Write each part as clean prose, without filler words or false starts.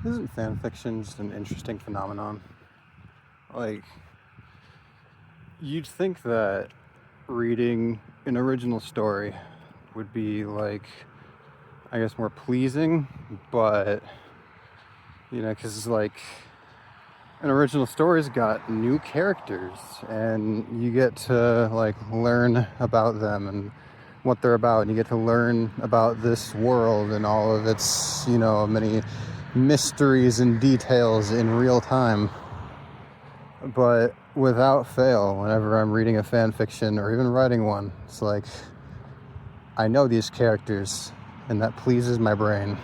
Isn't fan fiction just an interesting phenomenon? Like, you'd think that reading an original story would be, like, I guess more pleasing, but, because, like, an original story's got new characters, and you get to, like, learn about them and what they're about, and you get to learn about this world and all of its, many mysteries and details in real time. But without fail, whenever I'm reading a fan fiction or even writing one, it's like, I know these characters, and that pleases my brain.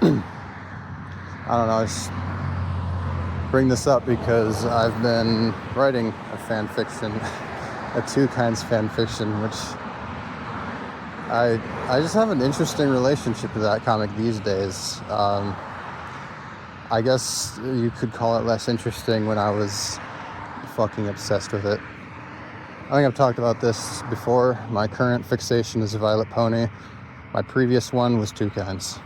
I don't know, I just bring this up because I've been writing a fan fiction, a Two Kinds fan fiction, which I just have an interesting relationship to that comic these days. I guess you could call it less interesting when I was fucking obsessed with it. I think I've talked about this before. My current fixation is a Violet Pony. My previous one was Two Kinds.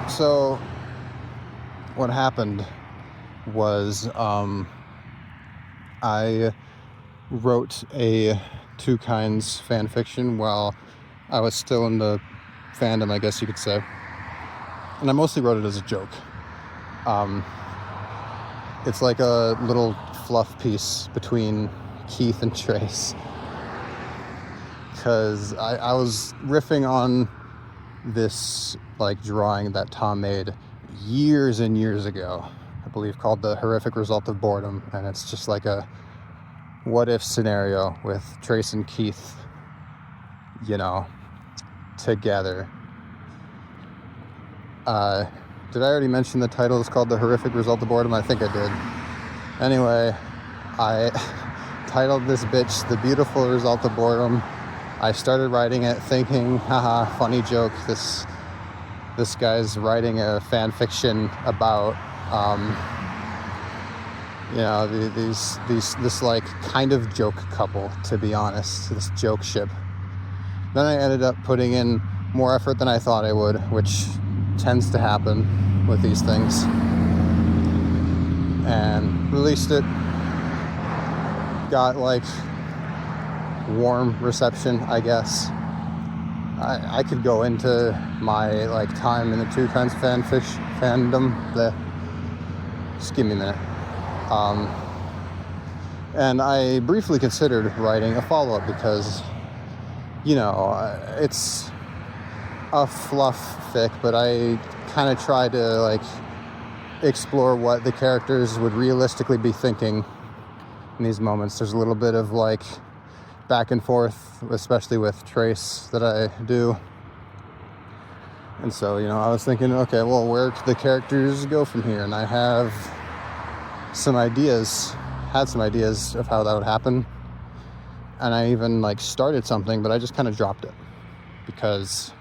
So what happened was, I wrote a Two Kinds fan fiction while I was still in the fandom, I guess you could say. And I mostly wrote it as a joke. It's like a little fluff piece between Keith and Trace. Because I was riffing on this, like, drawing that Tom made years and years ago, I believe, called The Horrific Result of Boredom. And it's just like a what-if scenario with Trace and Keith, together. Did I already mention the title is called The Horrific Result of Boredom? I think I did. Anyway, I titled this bitch The Beautiful Result of Boredom. I started writing it thinking, haha, funny joke, this guy's writing a fan fiction about, this like kind of joke couple, to be honest, this joke ship. Then I ended up putting in more effort than I thought I would, which tends to happen with these things, and released it. Got like warm reception, I guess. I could go into my like time in the Two Kinds fandom. Just give me a minute. And I briefly considered writing a follow-up because, it's a fluff fic, but I kind of try to like explore what the characters would realistically be thinking in these moments. There's a little bit of like back and forth, especially with Trace, that I do. And so, I was thinking, okay, well, where could the characters go from here? And I had some ideas of how that would happen. And I even like started something, but I just kind of dropped it because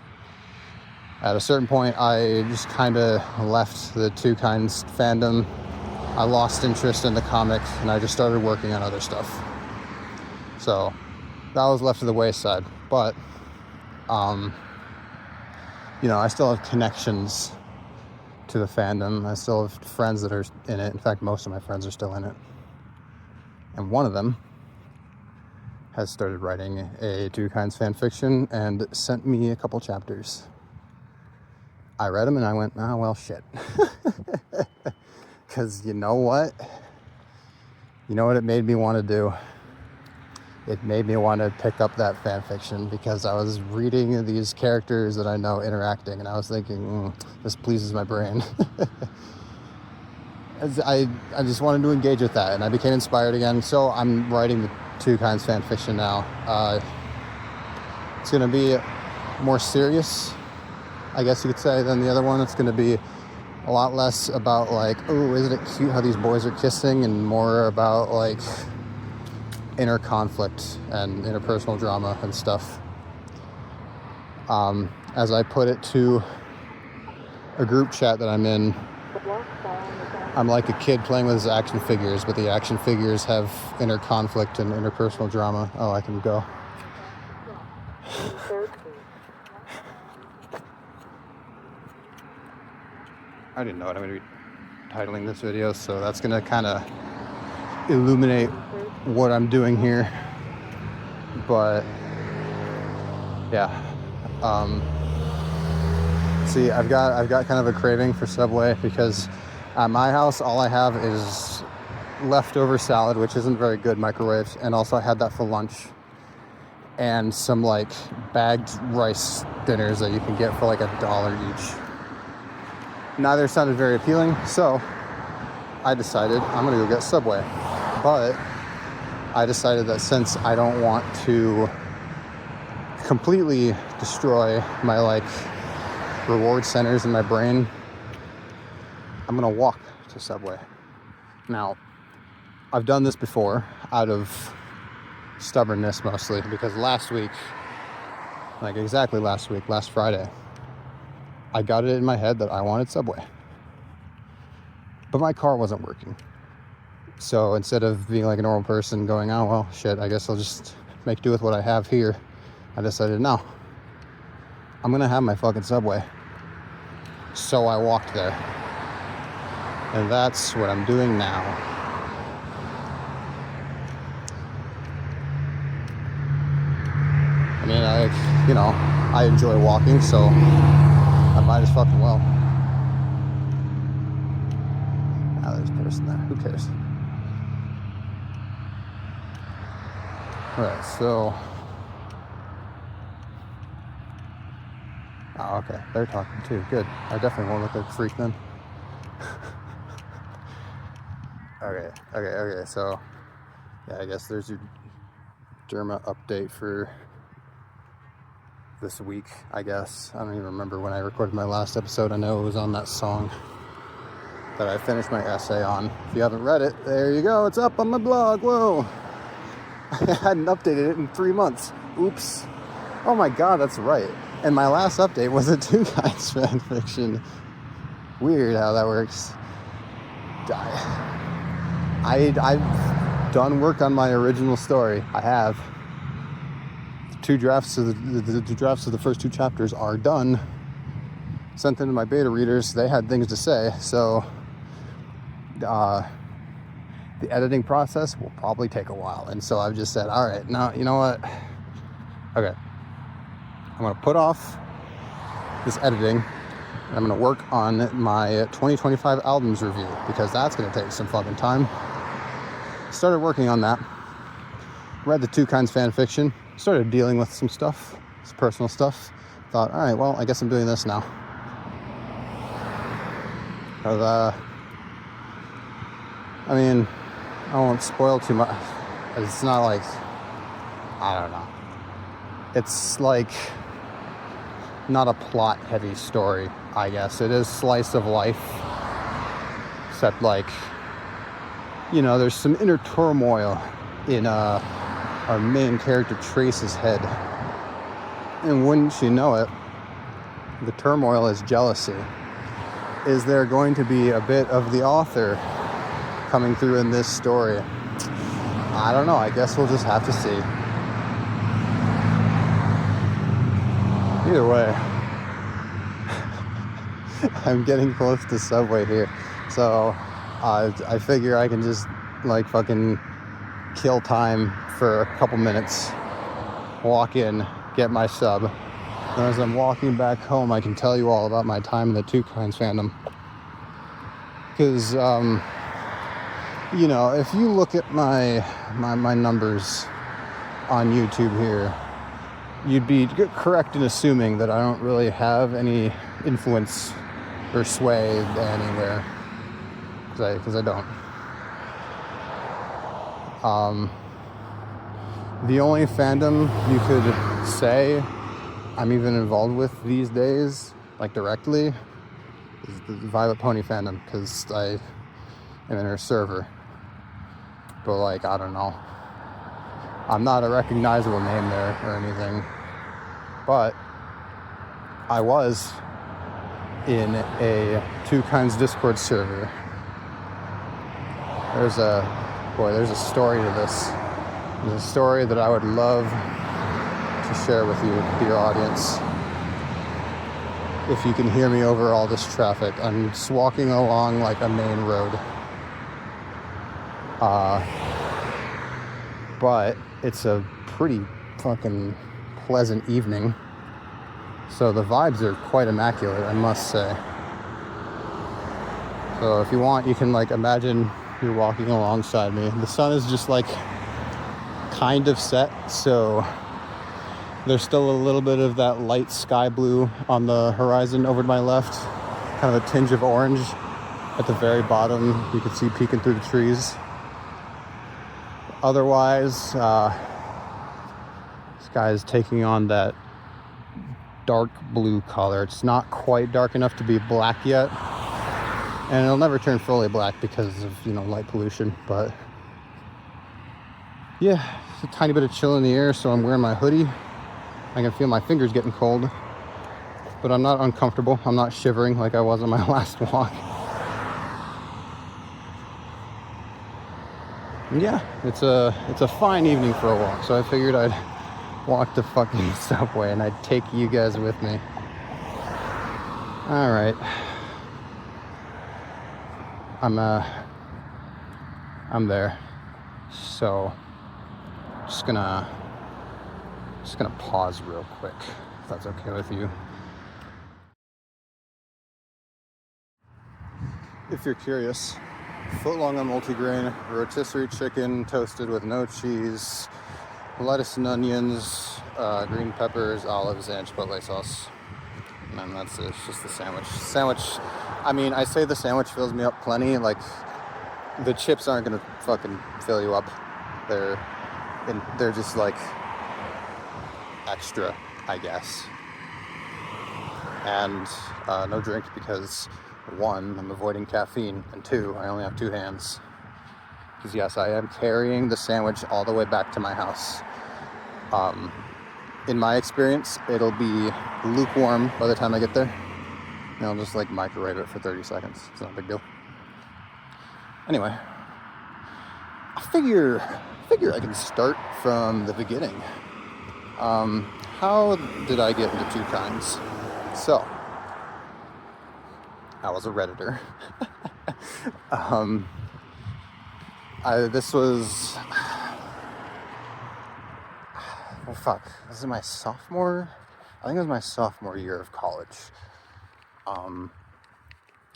at a certain point I just kind of left the Two Kinds fandom. I lost interest in the comic and I just started working on other stuff. So that was left to the wayside. But, I still have connections to the fandom. I still have friends that are in it. In fact, most of my friends are still in it. And one of them has started writing a Two Kinds fan fiction and sent me a couple chapters. I read them and I went, well, shit. Because you know what? You know what it made me want to do? It made me want to pick up that fan fiction because I was reading these characters that I know interacting, and I was thinking, this pleases my brain. I just wanted to engage with that, and I became inspired again. So I'm writing the Two Kinds fan fiction now. It's going to be more serious, I guess you could say, than the other one. It's going to be a lot less about like, oh, isn't it cute how these boys are kissing, and more about like inner conflict and interpersonal drama and stuff. As I put it to a group chat that I'm in, I'm like a kid playing with his action figures, but the action figures have inner conflict and interpersonal drama. Oh, I can go. I didn't know what I'm going to be titling this video, so that's going to kind of illuminate what I'm doing here. But yeah, see, I've got kind of a craving for Subway because at my house all I have is leftover salad, which isn't very good, microwaves, and also I had that for lunch, and some like bagged rice dinners that you can get for like $1 each. Neither sounded very appealing, so I decided I'm gonna go get Subway. But I decided that since I don't want to completely destroy my like reward centers in my brain, I'm gonna walk to Subway. Now, I've done this before out of stubbornness mostly, because last week, like exactly last week, last Friday, I got it in my head that I wanted Subway. But my car wasn't working. So instead of being like a normal person going, oh, well, shit, I guess I'll just make do with what I have here, I decided, no, I'm gonna have my fucking Subway. So I walked there. And that's what I'm doing now. I mean, I enjoy walking, so I might as fucking well. Now there's a person there. Who cares? Alright, so... Oh, okay. They're talking too. Good. I definitely won't look like a freak then. Okay. So, yeah, I guess there's your Derma update for this week, I guess. I don't even remember when I recorded my last episode. I know it was on that song that I finished my essay on. If you haven't read it, there you go. It's up on my blog. Whoa. I hadn't updated it in 3 months. Oops. Oh my god, that's right. And my last update was a Two Kinds fan fiction. Weird how that works. I've done work on my original story. I have. The two drafts of the first 2 chapters are done. Sent them to my beta readers. They had things to say, so the editing process will probably take a while. And so I've just said, all right, now you know what? Okay, I'm gonna put off this editing. And I'm gonna work on my 2025 albums review, because that's gonna take some fucking time. Started working on that. Read the Two Kinds fan fiction. Started dealing with some stuff, some personal stuff. Thought, all right, well, I guess I'm doing this now. I mean, I won't spoil too much. It's not like, I don't know. It's like not a plot heavy story, I guess. It is slice of life, except like, there's some inner turmoil in our main character Trace's head. And wouldn't you know it, the turmoil is jealousy. Is there going to be a bit of the author coming through in this story? I don't know. I guess we'll just have to see. Either way, I'm getting close to Subway here, so I figure I can just like fucking kill time for a couple minutes, walk in, get my sub, and as I'm walking back home, I can tell you all about my time in the Two Kinds fandom. Because if you look at my numbers on YouTube here, you'd be correct in assuming that I don't really have any influence or sway anywhere, because I don't. The only fandom you could say I'm even involved with these days, like directly, is the Violet Pony fandom, because I am in her server. But like, I don't know. I'm not a recognizable name there or anything, but I was in a Two Kinds Discord server. There's a story to this. There's a story that I would love to to share with you, dear audience. If you can hear me over all this traffic, I'm just walking along like a main road. But it's a pretty fucking pleasant evening. So the vibes are quite immaculate, I must say. So if you want, you can like imagine you're walking alongside me. The sun is just like kind of set, so there's still a little bit of that light sky blue on the horizon over to my left, kind of a tinge of orange at the very bottom. You can see peeking through the trees. Otherwise, sky is taking on that dark blue color. It's not quite dark enough to be black yet, and it'll never turn fully black because of, you know, light pollution. But yeah, it's a tiny bit of chill in the air, so I'm wearing my hoodie. I can feel my fingers getting cold, but I'm not uncomfortable. I'm not shivering like I was on my last walk. And yeah, it's a fine evening for a walk, so I figured I'd walk the fucking subway and I'd take you guys with me. All right, I'm there, so just gonna pause real quick, if that's okay with you. If you're curious, footlong on multigrain, rotisserie chicken toasted with no cheese, lettuce and onions, green peppers, olives, and chipotle sauce. And then that's it. It's just the sandwich. I mean, I say the sandwich fills me up plenty. Like, the chips aren't gonna fucking fill you up. They're just like extra, I guess. And no drink because 1, I'm avoiding caffeine, and 2, I only have 2 hands. Because yes, I am carrying the sandwich all the way back to my house. In my experience, it'll be lukewarm by the time I get there. And I'll just like microwave it for 30 seconds. It's not a big deal. Anyway, I figure I can start from the beginning. How did I get into Two Kinds? So, I was a Redditor. This was, oh fuck, this is my sophomore, I think it was my sophomore year of college. It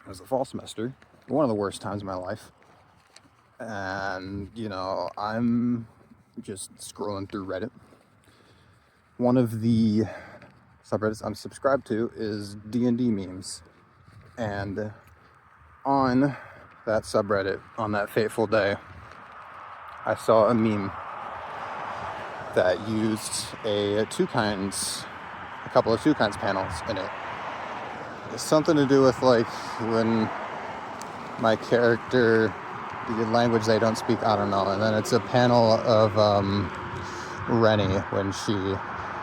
was the fall semester, one of the worst times of my life. And, you know, I'm just scrolling through Reddit. One of the subreddits I'm subscribed to is D&D memes. And on that subreddit, on that fateful day, I saw a meme that used a couple of Two Kinds panels in it. It's something to do with like when my character, the language they don't speak, I don't know. And then it's a panel of Rennie when she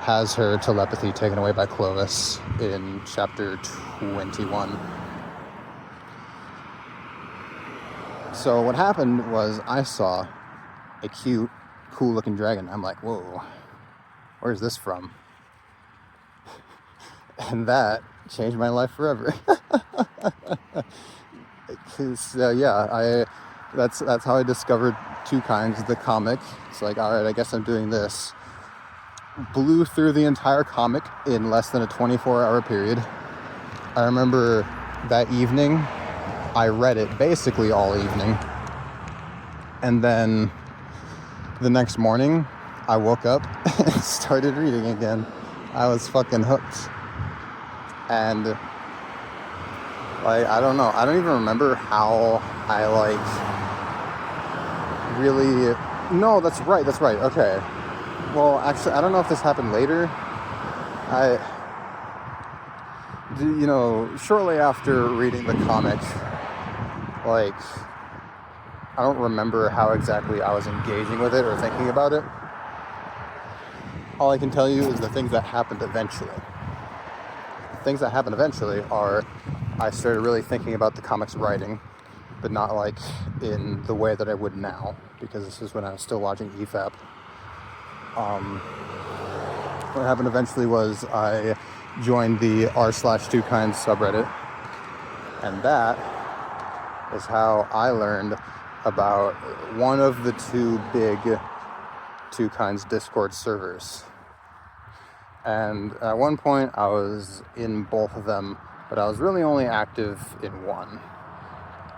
has her telepathy taken away by Clovis in chapter 21. So what happened was I saw a cute, cool-looking dragon. I'm like, whoa, where's this from? And that changed my life forever. Because that's how I discovered Two Kinds, the comic. It's like, all right, I guess I'm doing this. Blew through the entire comic in less than a 24-hour period. I remember that evening, I read it basically all evening. And then the next morning, I woke up and started reading again. I was fucking hooked. And like, I don't know. I don't even remember how I like really... No, that's right. Okay. Well, actually, I don't know if this happened later. Shortly after reading the comic, like, I don't remember how exactly I was engaging with it or thinking about it. All I can tell you is the things that happened eventually. The things that happened eventually are I started really thinking about the comic's writing, but not like in the way that I would now, because this is when I was still watching EFAP. what happened eventually was I joined the r/2kinds subreddit, and that is how I learned about one of the two big 2kinds Discord servers. And at one point I was in both of them, but I was really only active in one.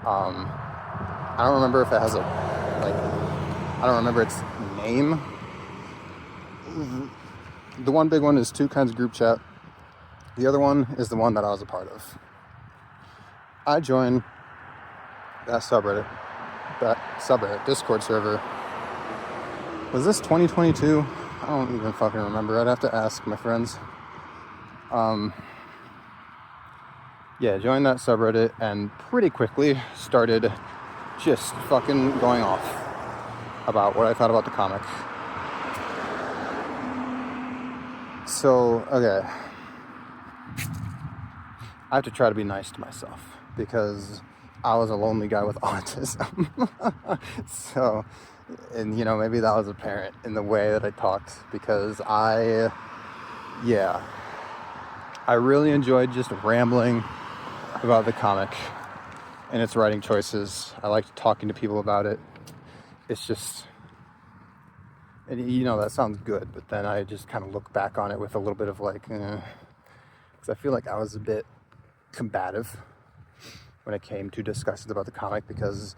I don't remember if it has I don't remember its name. The one big one is 2kinds group chat. The other one is the one that I was a part of. I joined that subreddit, Discord server. Was this 2022? I don't even fucking remember. I'd have to ask my friends. Yeah, joined that subreddit and pretty quickly started just fucking going off about what I thought about the comic. So, okay. I have to try to be nice to myself because I was a lonely guy with autism. So, and maybe that was apparent in the way that I talked, because I really enjoyed just rambling about the comic and its writing choices. I liked talking to people about it. It's just, and that sounds good, but then I just kind of look back on it with a little bit of because I feel like I was a bit combative when it came to discussions about the comic, because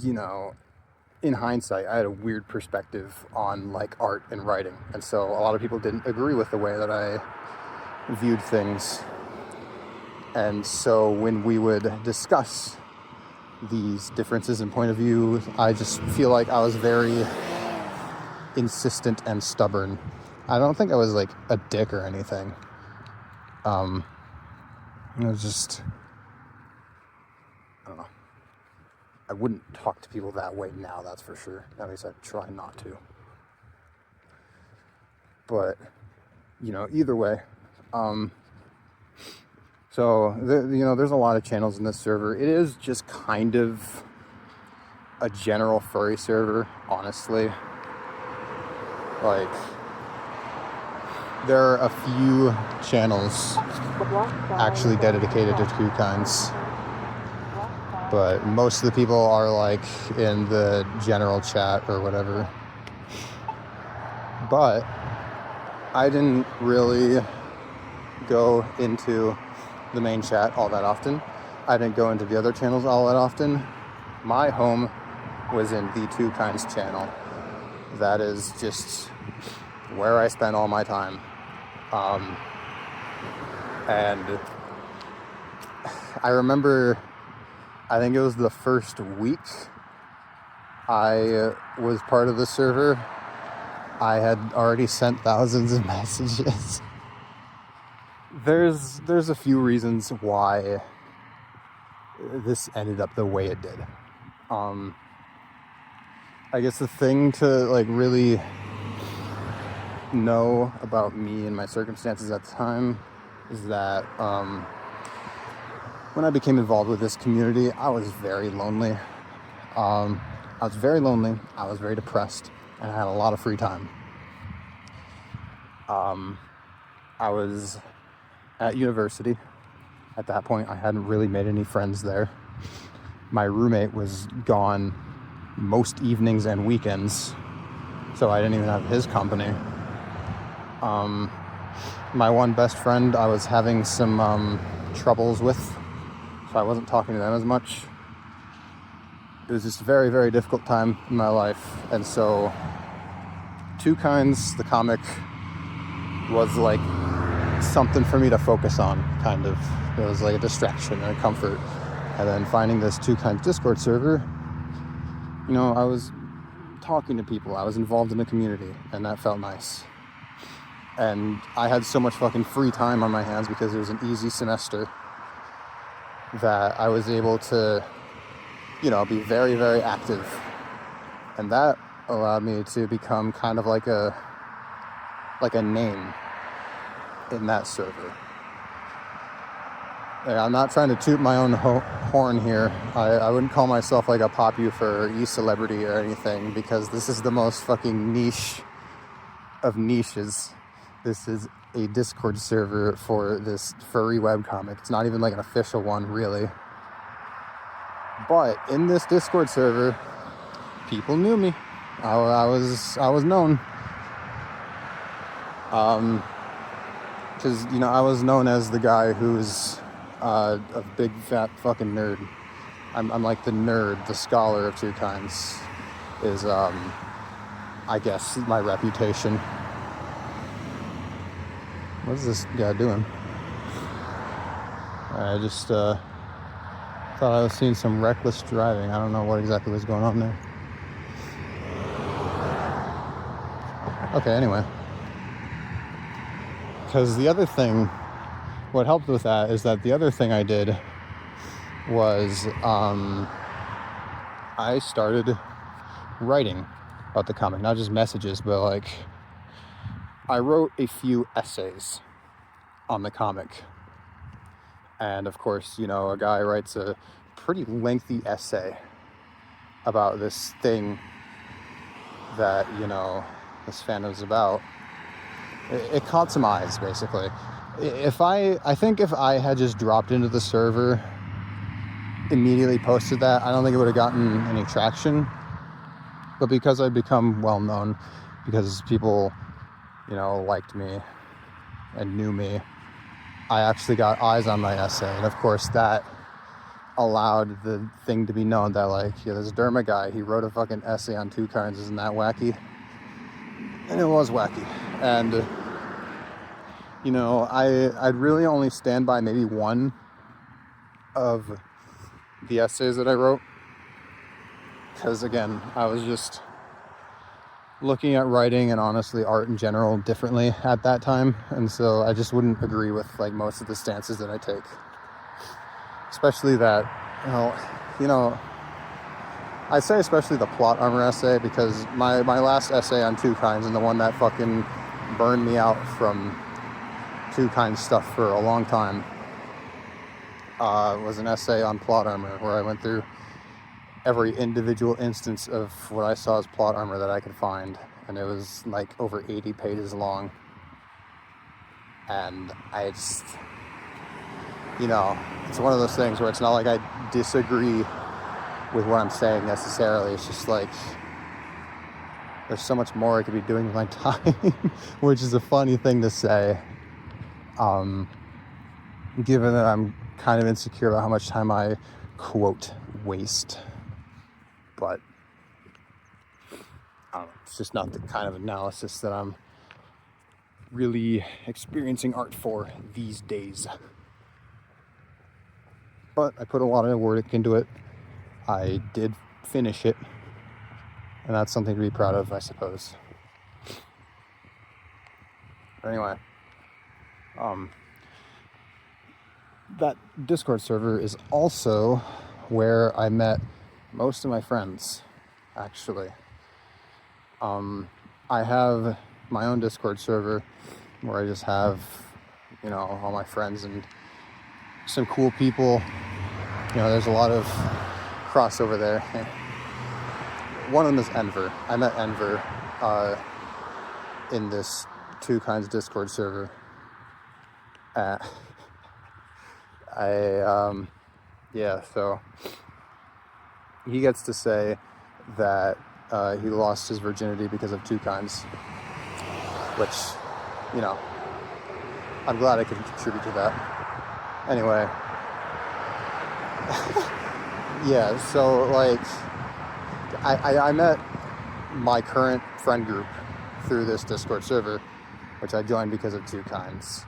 in hindsight I had a weird perspective on art and writing, and so a lot of people didn't agree with the way that I viewed things. And so when we would discuss these differences in point of view, I just feel like I was very insistent and stubborn. I don't think I was a dick or anything. It was just, I don't know. I wouldn't talk to people that way now, that's for sure. At least I try not to. But, either way. So, there's a lot of channels in this server. It is just kind of a general furry server, honestly. There are a few channels actually dedicated to 2kinds, but most of the people are in the general chat or whatever. But I didn't really go into the main chat all that often. I didn't go into the other channels all that often. My home was in the 2kinds channel. That is just where I spent all my time. And I remember, I think it was the first week I was part of the server, I had already sent thousands of messages. There's a few reasons why this ended up the way it did. I guess the thing to really know about me and my circumstances at the time is that when I became involved with this community, I was very lonely. I was very depressed, and I had a lot of free time. I was at university. At that point, I hadn't really made any friends there. My roommate was gone most evenings and weekends, so I didn't even have his company. My one best friend I was having some troubles with, so I wasn't talking to them as much. It was just a very, very difficult time in my life, and so 2kinds, the comic, was something for me to focus on, kind of. It was a distraction and a comfort. And then finding this 2kinds Discord server, I was talking to people, I was involved in the community, and that felt nice. And I had so much fucking free time on my hands because it was an easy semester that I was able to, be very, very active. And that allowed me to become kind of like a name in that server. I'm not trying to toot my own horn here. I wouldn't call myself a pop youth or e-celebrity or anything, because this is the most fucking niche of niches. This is a Discord server for this furry webcomic. It's not even like an official one, really. But in this Discord server, people knew me. I was known. Because, I was known as the guy who's a big fat fucking nerd. I'm like the nerd, the scholar of two kinds, is, I guess, my reputation. What is this guy doing? I just thought I was seeing some reckless driving. I don't know what exactly was going on there. Okay, anyway. Because the other thing, what helped with that is that the other thing I did was I started writing about the comic. Not just messages, but like I wrote a few essays on the comic. And of course, a guy writes a pretty lengthy essay about this thing that, this fandom's about. It caught some eyes, basically. I think if I had just dropped into the server, immediately posted that, I don't think it would have gotten any traction. But because I'd become well known, because people, liked me and knew me, I actually got eyes on my essay. And of course that allowed the thing to be known that this Derma guy, he wrote a fucking essay on Two Kinds, isn't that wacky? And it was wacky. And I'd really only stand by maybe one of the essays that I wrote, because again, I was just looking at writing and honestly art in general differently at that time, and so I just wouldn't agree with most of the stances that I take, especially that I'd say especially the plot armor essay, because my last essay on Two Kinds, and the one that fucking burned me out from Two Kinds stuff for a long time, was an essay on plot armor, where I went through every individual instance of what I saw as plot armor that I could find, and it was over 80 pages long. And I just, it's one of those things where it's not like I disagree with what I'm saying necessarily. It's just there's so much more I could be doing with my time, which is a funny thing to say, given that I'm kind of insecure about how much time I, quote, waste. But I don't know, it's just not the kind of analysis that I'm really experiencing art for these days. But I put a lot of work into it. I did finish it, and that's something to be proud of, I suppose. But anyway, that Discord server is also where I met most of my friends, actually. I have my own Discord server where I just have, all my friends and some cool people. There's a lot of crossover there. One of them is Enver. I met Enver in this Two Kinds Discord server. So he gets to say that he lost his virginity because of Two Kinds, which, I'm glad I could contribute to that. Anyway, yeah, so I met my current friend group through this Discord server, which I joined because of Two Kinds.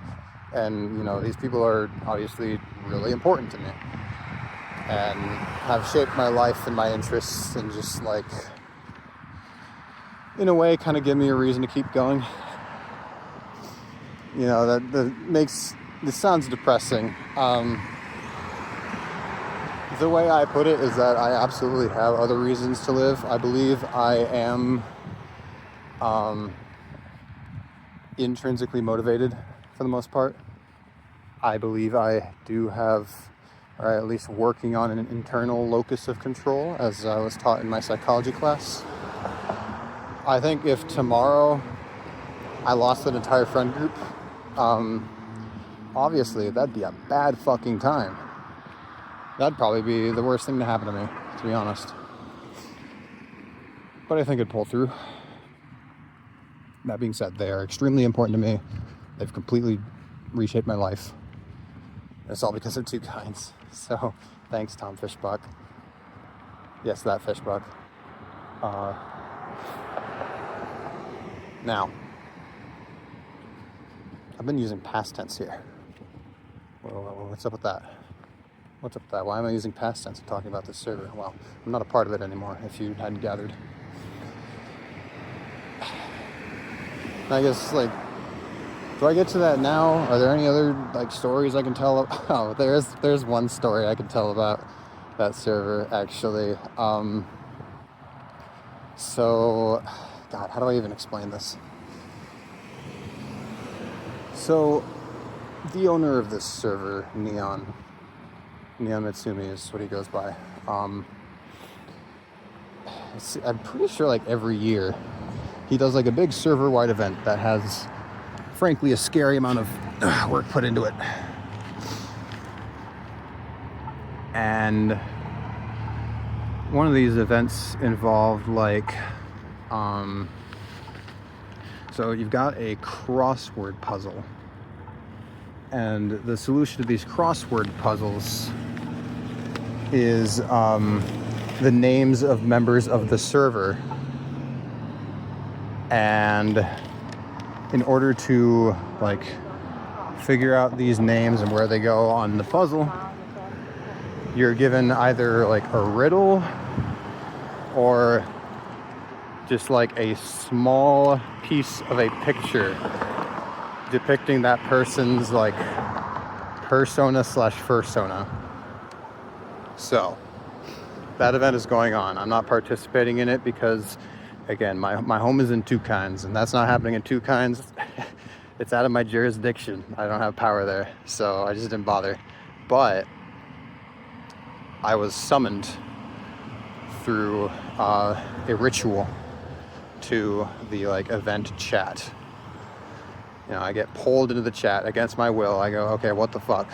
And, these people are obviously really important to me and have shaped my life and my interests, and just in a way kind of give me a reason to keep going. This sounds depressing. The way I put it is that I absolutely have other reasons to live. I believe I am intrinsically motivated for the most part. I believe I do have, or at least working on, an internal locus of control, as I was taught in my psychology class. I think if tomorrow I lost an entire friend group, obviously that'd be a bad fucking time. That'd probably be the worst thing to happen to me, to be honest. But I think I'd pull through. That being said, they are extremely important to me. They've completely reshaped my life. It's all because of two kinds. So, thanks, Tom Fishbuck. Yes, that Fishbuck. Now, I've been using past tense here. What's up with that? What's up with that? Why am I using past tense and talking about this server? Well, I'm not a part of it anymore, if you hadn't gathered. I guess, like, do I get to that now? Are there any other, like, stories I can tell? Oh, there's one story I can tell about that server, actually. So, God, how do I even explain this? So, the owner of this server, Neon Mitsumi is what he goes by. I'm pretty sure, like, every year he does, like, a big server-wide event that has, frankly, a scary amount of work put into it. And one of these events involved, like, so you've got a crossword puzzle. And the solution to these crossword puzzles is the names of members of the server. And in order to, like, figure out these names and where they go on the puzzle, you're given either, like, a riddle or just, like, a small piece of a picture depicting that person's, like, persona/fursona. So that event is going on. I'm not participating in it because, again, my home is in Two Kinds, and that's not happening in Two Kinds. It's out of my jurisdiction. I don't have power there, so I just didn't bother. But I was summoned through a ritual to the, like, event chat. You know, I get pulled into the chat against my will. I go, okay, what the fuck?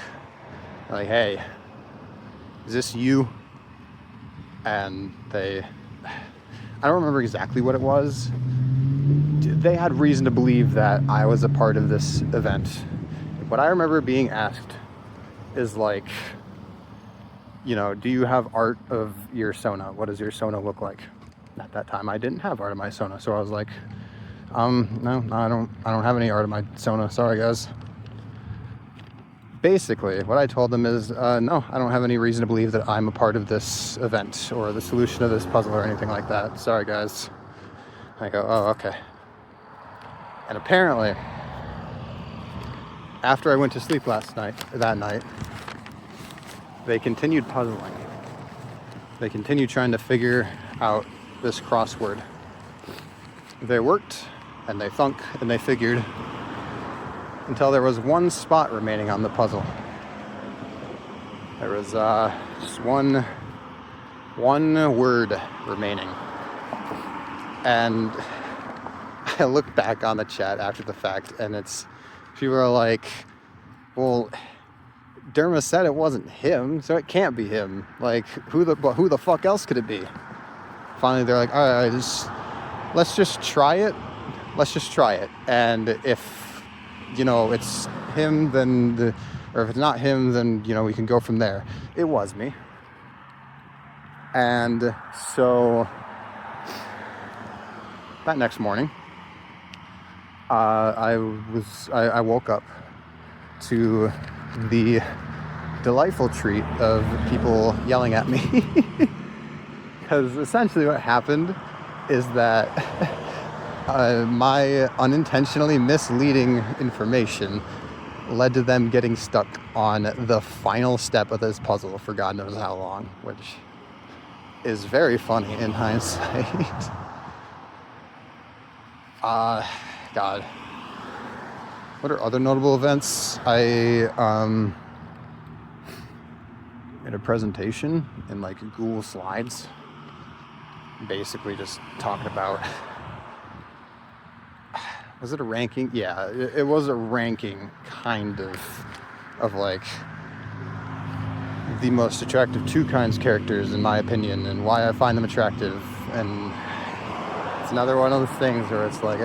I'm like, hey, is this you? And I don't remember exactly what it was. They had reason to believe that I was a part of this event. What I remember being asked is, like, you know, do you have art of your Sona? What does your Sona look like? At that time, I didn't have art of my Sona, so I was like, no, I don't have any art of my Sona. Sorry, guys. Basically, what I told them is, no, I don't have any reason to believe that I'm a part of this event or the solution of this puzzle or anything like that. Sorry, guys. I go, oh, okay. And apparently, after I went to sleep that night, they continued puzzling. They continued trying to figure out this crossword. They worked, and they thunk, and they figured, until there was one spot remaining on the puzzle. There was just one word remaining. And I look back on the chat after the fact, and people are like, well, Derma said it wasn't him, so it can't be him. Like, who the fuck else could it be? Finally, they're like, all right, let's just try it. Let's just try it. And if, you know, it's him, then or if it's not him, then, you know, we can go from there. It was me. And so that next morning, I woke up to the delightful treat of people yelling at me. Because essentially what happened is that my unintentionally misleading information led to them getting stuck on the final step of this puzzle for God knows how long, which is very funny in hindsight. God. What are other notable events? I made a presentation in, like, Google Slides, basically just talking about Was it a ranking? Yeah, it was a ranking, kind of like the most attractive Two Kinds characters, in my opinion, and why I find them attractive. And it's another one of the things where it's like,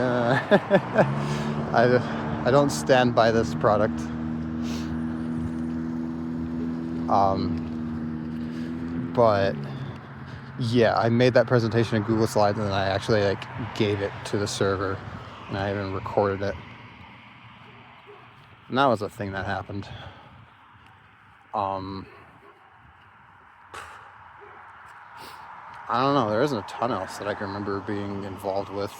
I don't stand by this product. But yeah, I made that presentation in Google Slides, and then I actually like gave it to the server, and I even recorded it. And that was a thing that happened. I don't know, there isn't a ton else that I can remember being involved with.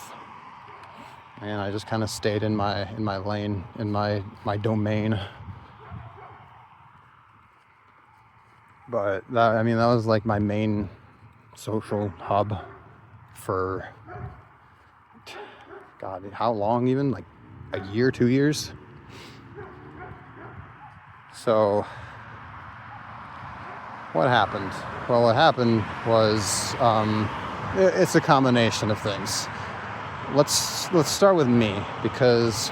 And I just kind of stayed in my lane, in my domain. But that was like my main social hub for, God, how long even? Like a year, 2 years? So what happened? Well, what happened was it's a combination of things. Let's start with me, because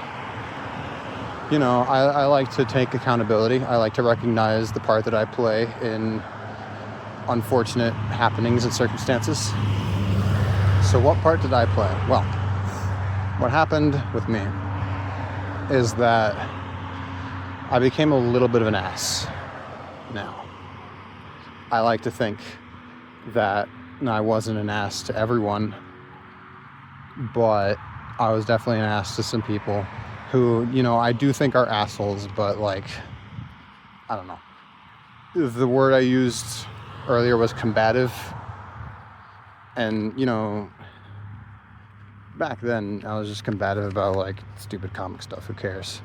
I like to take accountability. I like to recognize the part that I play in unfortunate happenings and circumstances. So what part did I play? Well, what happened with me is that I became a little bit of an ass. Now, I like to think that I wasn't an ass to everyone, but I was definitely an ass to some people who, I do think are assholes, but like, I don't know. The word I used earlier was combative. And, back then I was just combative about like stupid comic stuff. Who cares?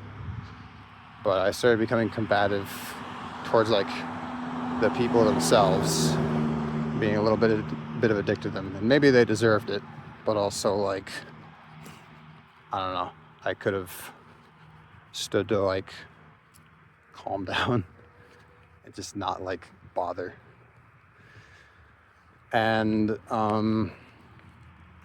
But I started becoming combative towards like the people themselves, being a little bit of a dick to them. And maybe they deserved it, but also like, I don't know. I could have stood to like calm down and just not like bother. And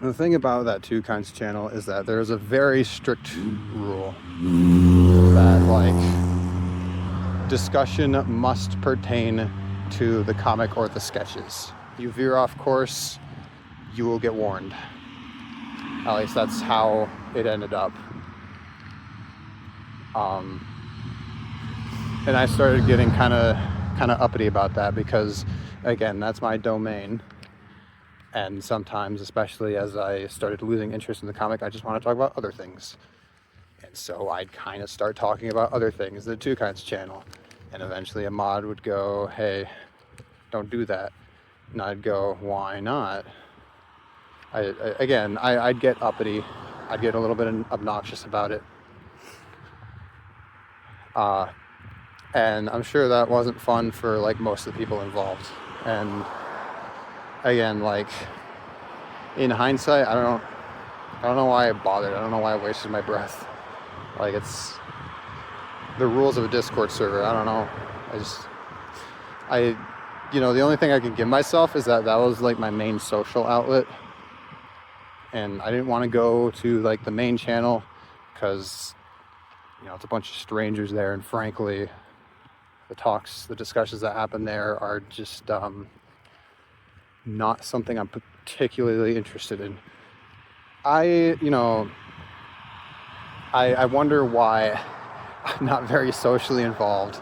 the thing about that Two Kinds channel is that there's a very strict rule that like discussion must pertain to the comic or the sketches. You veer off course, you will get warned. At least that's how it ended up. And I started getting kind of uppity about that, because again, that's my domain. And sometimes, especially as I started losing interest in the comic, I just want to talk about other things. And so I'd kind of start talking about other things, the Two Kinds channel. And eventually a mod would go, hey, don't do that. And I'd go, why not? I'd get uppity. I'd get a little bit obnoxious about it. And I'm sure that wasn't fun for like most of the people involved. And again, like in hindsight, I don't know why I bothered. I don't know why I wasted my breath. Like, it's the rules of a Discord server. I don't know. The only thing I can give myself is that was like my main social outlet. And I didn't want to go to like the main channel because, it's a bunch of strangers there. And frankly, the discussions that happen there are just not something I'm particularly interested in. I wonder why I'm not very socially involved,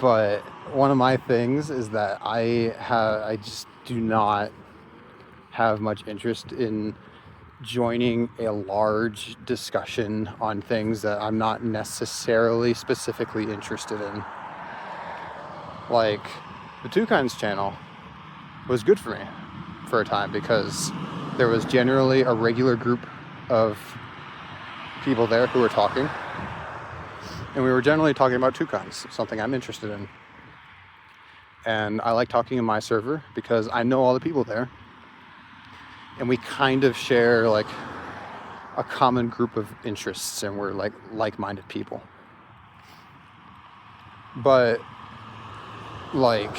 but one of my things is that I just do not have much interest in joining a large discussion on things that I'm not necessarily specifically interested in. Like, the Two Kinds channel was good for me for a time because there was generally a regular group of people there who were talking, and we were generally talking about Two Kinds, something I'm interested in. And I like talking in my server because I know all the people there, and we kind of share like a common group of interests, and we're like-minded people. But like,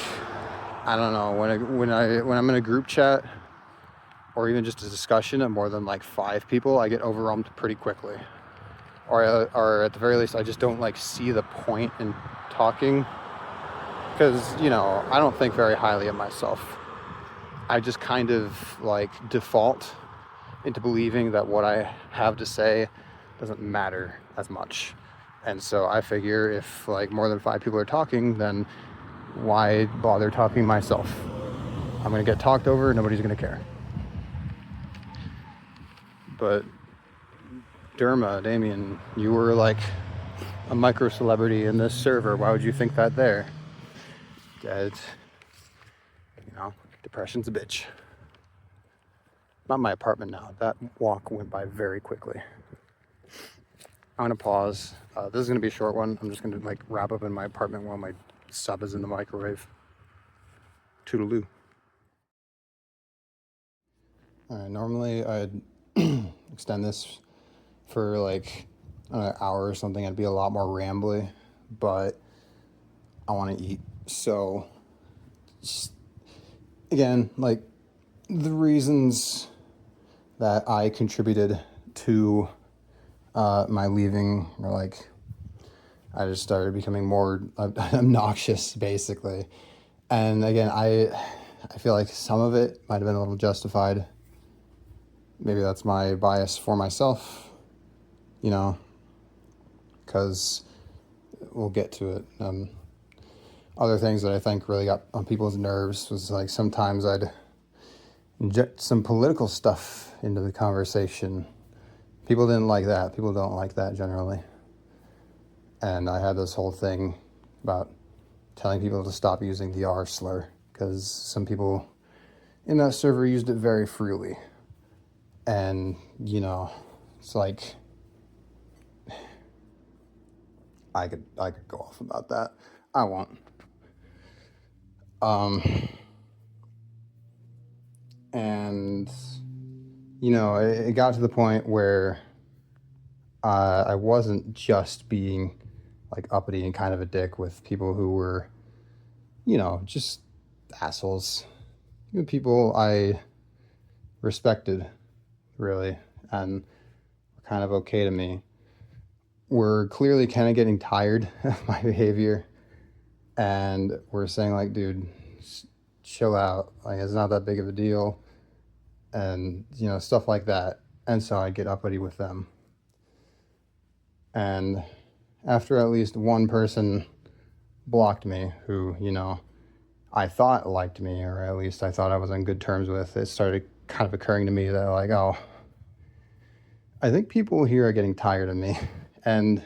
I don't know, when I'm in a group chat or even just a discussion of more than like 5 people, I get overwhelmed pretty quickly. or at the very least, I just don't like see the point in talking, because I don't think very highly of myself. I just kind of like default into believing that what I have to say doesn't matter as much. And so I figure if like more than 5 people are talking, then why bother talking myself? I'm gonna get talked over, nobody's gonna care. But Damien, you were like a micro celebrity in this server. Why would you think that there? Dead. Depression's a bitch. Not my apartment now. That walk went by very quickly. I'm gonna pause. This is gonna be a short one. I'm just gonna like wrap up in my apartment while my sub is in the microwave. Toodaloo. Alright, normally I'd extend this for like an hour or something. I'd be a lot more rambly, but I want to eat. So, again, like the reasons that I contributed to my leaving were like, I just started becoming more obnoxious, basically. And again, I feel like some of it might have been a little justified. Maybe that's my bias for myself, because we'll get to it. Other things that I think really got on people's nerves was like sometimes I'd inject some political stuff into the conversation. People didn't like that. People don't like that generally. And I had this whole thing about telling people to stop using the R slur, because some people in that server used it very freely. And, it's like, I could go off about that. I won't. And, it got to the point where I wasn't just being like uppity and kind of a dick with people who were, just assholes. Even people I respected, really, and were kind of okay to me, were clearly kind of getting tired of my behavior, and were saying like, dude, chill out, like it's not that big of a deal, and stuff like that. And so I get uppity with them, and after at least one person blocked me who I thought liked me, or at least I thought I was on good terms with, it started kind of occurring to me that like, oh, I think people here are getting tired of me. And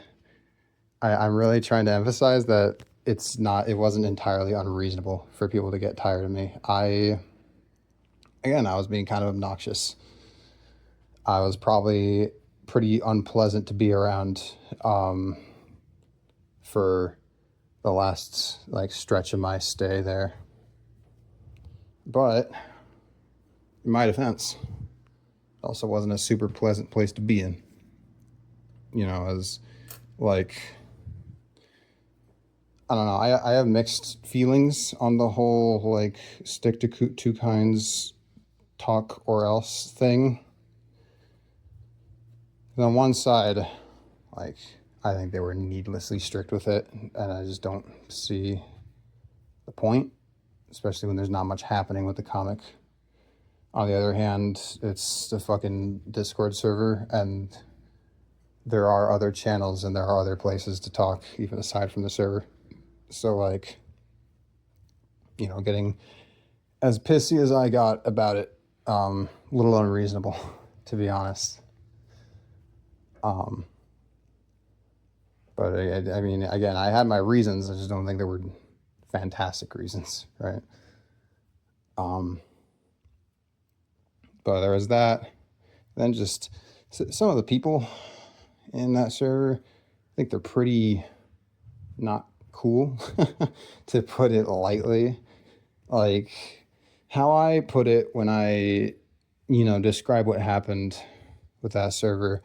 I'm really trying to emphasize that it wasn't entirely unreasonable for people to get tired of me. I was being kind of obnoxious. I was probably pretty unpleasant to be around for the last like stretch of my stay there. But in my defense, it also wasn't a super pleasant place to be in. As like, I don't know, I have mixed feelings on the whole like stick to two kinds, talk or else thing. And on one side, like, I think they were needlessly strict with it, and I just don't see the point, especially when there's not much happening with the comic. On the other hand, it's a fucking Discord server, and there are other channels and there are other places to talk, even aside from the server. So, like, getting as pissy as I got about it, a little unreasonable, to be honest. But I mean, again, I had my reasons. I just don't think they were fantastic reasons, right? But there was that. Then just some of the people in that server, I think they're pretty not cool, to put it lightly. Like, how I put it when I, describe what happened with that server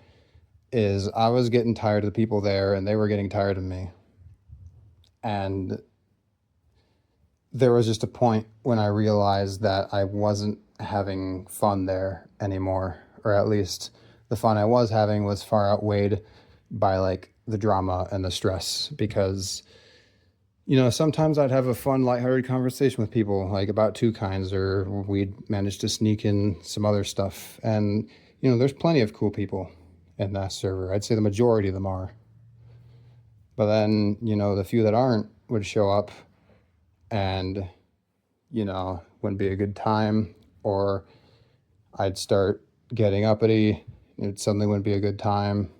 is I was getting tired of the people there and they were getting tired of me. And there was just a point when I realized that I wasn't having fun there anymore, or at least the fun I was having was far outweighed by like the drama and the stress, because sometimes I'd have a fun, lighthearted conversation with people, like about Two Kinds, or we'd manage to sneak in some other stuff. And, there's plenty of cool people in that server. I'd say the majority of them are. But then, the few that aren't would show up and, wouldn't be a good time, or I'd start getting uppity. It suddenly wouldn't be a good time.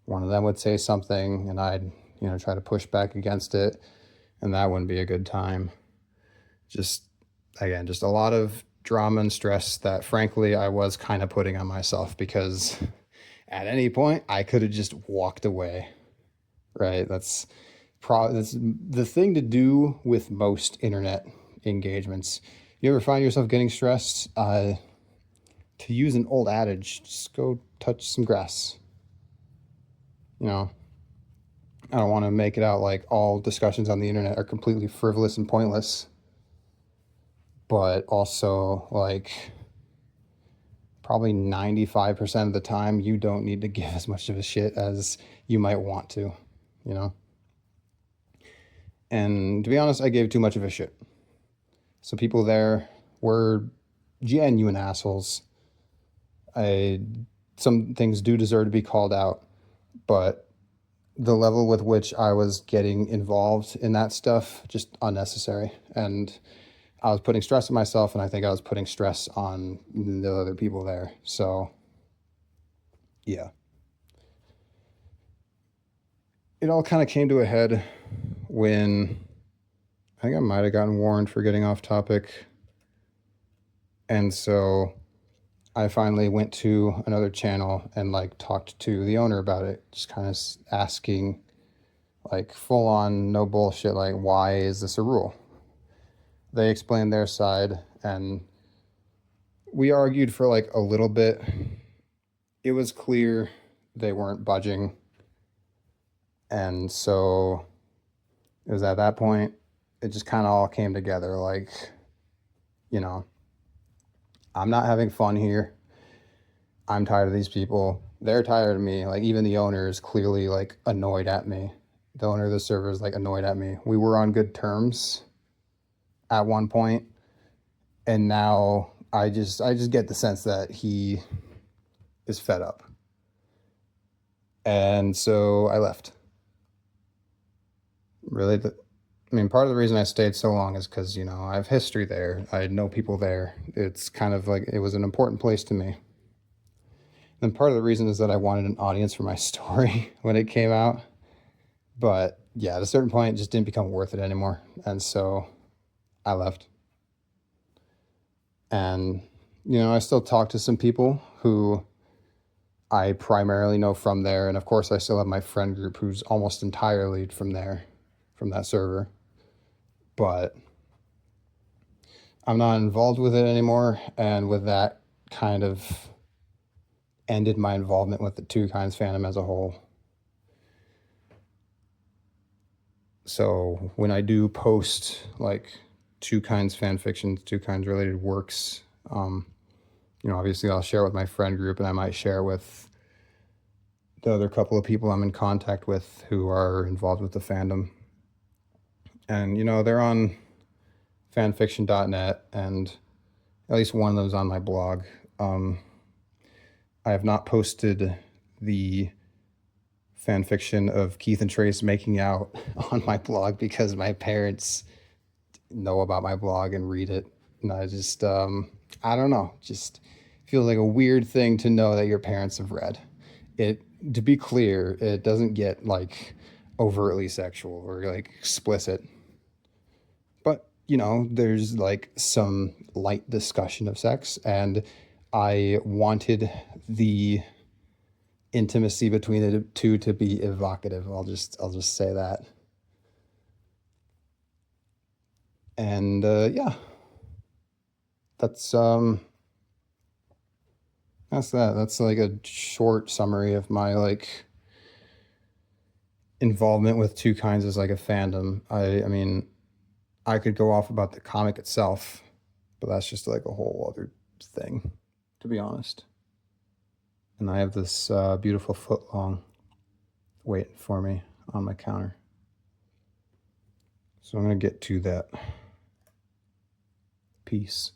One of them would say something and I'd, try to push back against it, and that wouldn't be a good time. Just, again, just a lot of drama and stress that frankly I was kind of putting on myself, because at any point I could have just walked away, right? That's the thing to do with most internet engagements. You ever find yourself getting stressed? To use an old adage, just go touch some grass. I don't want to make it out like all discussions on the internet are completely frivolous and pointless, but also like probably 95% of the time you don't need to give as much of a shit as you might want to, And to be honest, I gave too much of a shit. So people there were genuine assholes. Some things do deserve to be called out, but the level with which I was getting involved in that stuff, just unnecessary. And I was putting stress on myself, and I think I was putting stress on the other people there. So, yeah. It all kind of came to a head when I think I might have gotten warned for getting off topic. And so I finally went to another channel and like talked to the owner about it, just kind of asking like full on, no bullshit, like, why is this a rule? They explained their side and we argued for like a little bit. It was clear they weren't budging. And so it was at that point, it just kind of all came together. Like, I'm not having fun here. I'm tired of these people. They're tired of me. Like, even the owner is clearly like annoyed at me. The owner of the server is like annoyed at me. We were on good terms at one point, and now I just get the sense that he is fed up. And so I left. Really, part of the reason I stayed so long is because, I have history there. I know people there. It's kind of like, it was an important place to me. And part of the reason is that I wanted an audience for my story when it came out. But yeah, at a certain point, it just didn't become worth it anymore. And so I left. And, I still talk to some people who I primarily know from there. And of course, I still have my friend group who's almost entirely from there, from that server. But I'm not involved with it anymore. And with that, kind of ended my involvement with the Two Kinds fandom as a whole. So when I do post like Two Kinds fan fictions, Two Kinds related works, obviously I'll share it with my friend group, and I might share it with the other couple of people I'm in contact with who are involved with the fandom. And, they're on fanfiction.net, and at least one of them's on my blog. I have not posted the fanfiction of Keith and Trace making out on my blog because my parents know about my blog and read it. And I just, I don't know, just feels like a weird thing to know that your parents have read it. To be clear, it doesn't get like overtly sexual or like explicit, but there's like some light discussion of sex, and I wanted the intimacy between the two to be evocative. I'll just say that. And yeah, that's that. That's like a short summary of my like involvement with Two Kinds as like a fandom. I mean, I could go off about the comic itself, but that's just like a whole other thing, to be honest. And I have this beautiful footlong waiting for me on my counter. So I'm going to get to that piece.